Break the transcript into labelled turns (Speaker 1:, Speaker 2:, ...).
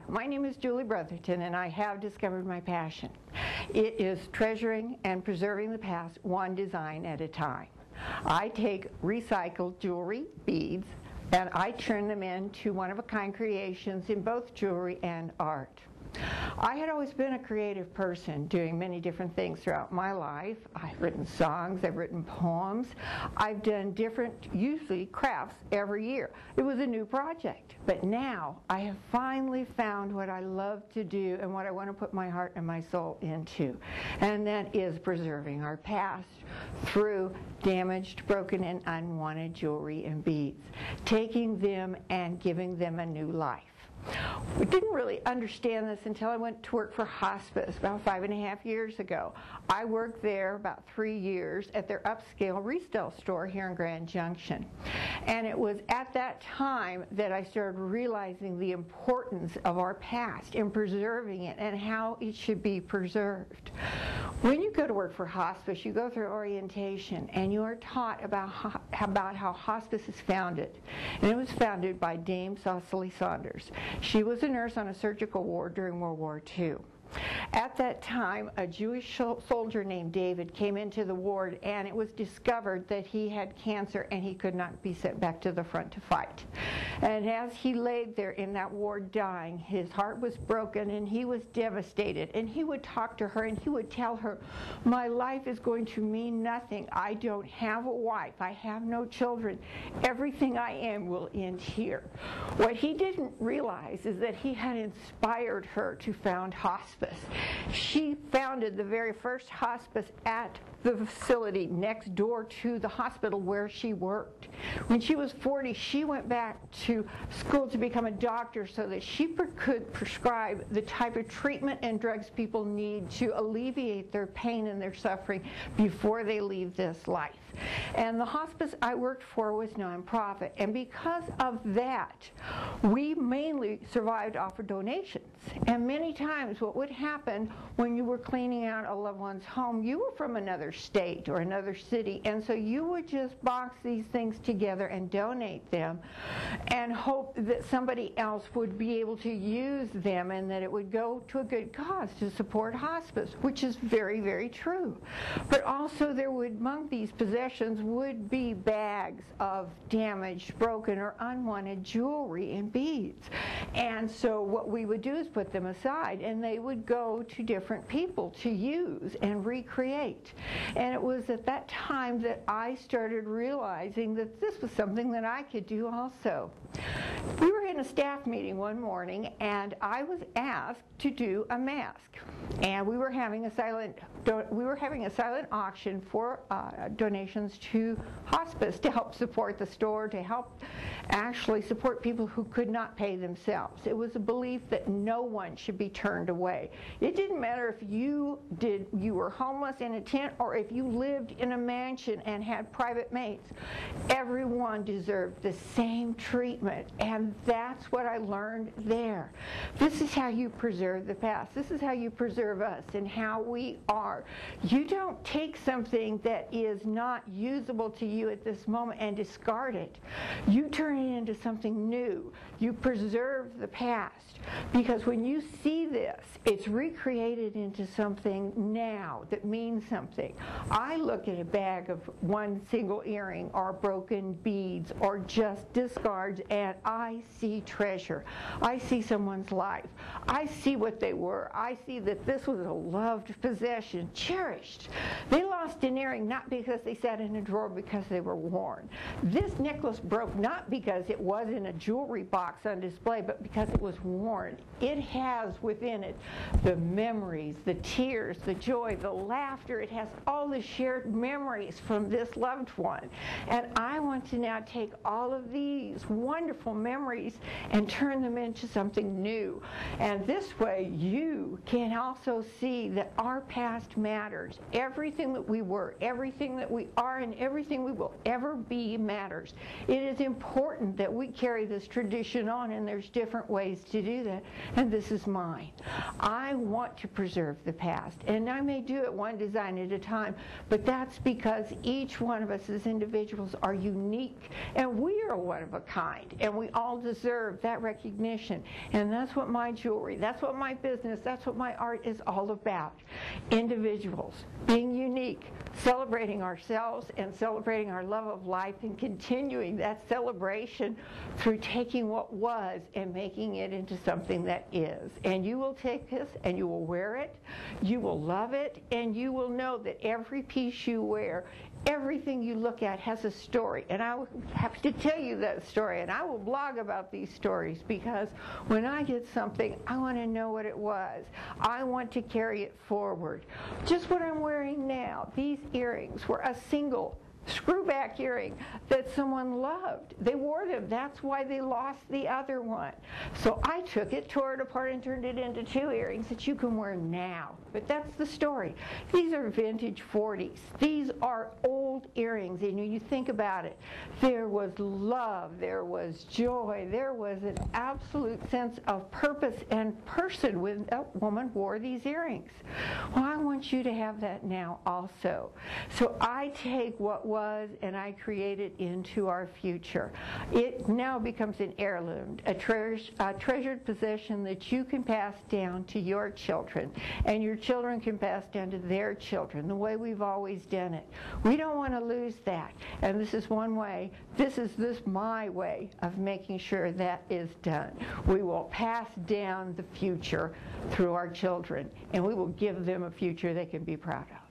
Speaker 1: My name is Julie Brotherton, and I have discovered my passion. It is treasuring and preserving the past one design at a time. I take recycled jewelry, beads, and I turn them into one-of-a-kind creations in both jewelry and art. I had always been a creative person, doing many different things throughout my life. I've written songs, I've written poems, I've done different, usually crafts, every year. It was a new project, but now I have finally found what I love to do and what I want to put my heart and my soul into, and that is preserving our past through damaged, broken, and unwanted jewelry and beads, taking them and giving them a new life. We didn't really understand this until I went to work for hospice about 5.5 years ago. I worked there about 3 years at their upscale resale store here in Grand Junction. And it was at that time that I started realizing the importance of our past and preserving it and how it should be preserved. When you go to work for hospice, you go through orientation and you are taught about how hospice is founded. And it was founded by Dame Cicely Saunders. She was a nurse on a surgical ward during World War II. At that time, a Jewish soldier named David came into the ward, and it was discovered that he had cancer and he could not be sent back to the front to fight. And as he laid there in that ward dying, his heart was broken and he was devastated. And he would talk to her and he would tell her, "My life is going to mean nothing. I don't have a wife. I have no children. Everything I am will end here." What he didn't realize is that he had inspired her to found hospice. She founded the very first hospice at the facility next door to the hospital where she worked. When she was 40, she went back to school to become a doctor so that she could prescribe the type of treatment and drugs people need to alleviate their pain and their suffering before they leave this life. And the hospice I worked for was nonprofit, and because of that, we mainly survived off of donations. And many times what would happen when you were cleaning out a loved one's home, you were from another state or another city, and so you would just box these things together and donate them and hope that somebody else would be able to use them and that it would go to a good cause to support hospice, which is very, very true. But also there would, among these possessions, would be bags of damaged, broken, or unwanted jewelry and beads. And so what we would do is put them aside, and they would go to different people to use and recreate. And it was at that time that I started realizing that this was something that I could do also. We were in a staff meeting one morning, and I was asked to do a mask. And we were having a silent auction for donations to hospice to help support the store, to help actually support people who could not pay themselves. It was a belief that no one should be turned away. It didn't matter if you were homeless in a tent or if you lived in a mansion and had private mates. Everyone deserved the same treatment, and that's what I learned there. This is how you preserve the past. This is how you preserve us and how we are. You don't take something that is not usable to you at this moment and discard it. You turn it into something new. You preserve the past, because when you see this, it's recreated into something now that means something. I look at a bag of one single earring or broken beads or just discards, and I see treasure. I see someone's life. I see what they were. I see that this was a loved possession, cherished. They lost an earring not because they sat in a drawer, because they were worn. This necklace broke not because it was in a jewelry box on display, but because it was worn. It has within it the memories, the tears, the joy, the laughter. It has all the shared memories from this loved one. And I want to now take all of these wonderful memories and turn them into something new. And this way you can also see that our past matters. Everything that we were, everything that we are, and everything we will ever be matters. It is important that we carry this tradition on, and there's different ways to do that, and this is mine. I want to preserve the past, and I may do it one design at a time, but that's because each one of us as individuals are unique, and we are one of a kind, and we all deserve deserve that recognition. And that's what my jewelry, that's what my business, that's what my art is all about. Individuals, being unique, celebrating ourselves and celebrating our love of life and continuing that celebration through taking what was and making it into something that is. And you will take this and you will wear it, you will love it, and you will know that every piece you wear, everything you look at has a story. And I will have to tell you that story, and I will blog about these stories, because when I get something, I want to know what it was. I want to carry it forward. Just what I'm wearing now, these earrings were a single screwback earring that someone loved. They wore them. That's why they lost the other one. So I took it, tore it apart, and turned it into 2 earrings that you can wear now. But that's the story. These are vintage 40s. These are old earrings, and when you think about it, there was love, there was joy, there was an absolute sense of purpose and person when a woman wore these earrings. Well, I want you to have that now also. So I take what was and I create it into our future. It now becomes an heirloom, a treasured possession that you can pass down to your children, and your children can pass down to their children, the way we've always done it. We don't want to lose that, and this is one way. This is my way of making sure that is done. We will pass down the future through our children, and we will give them a future they can be proud of.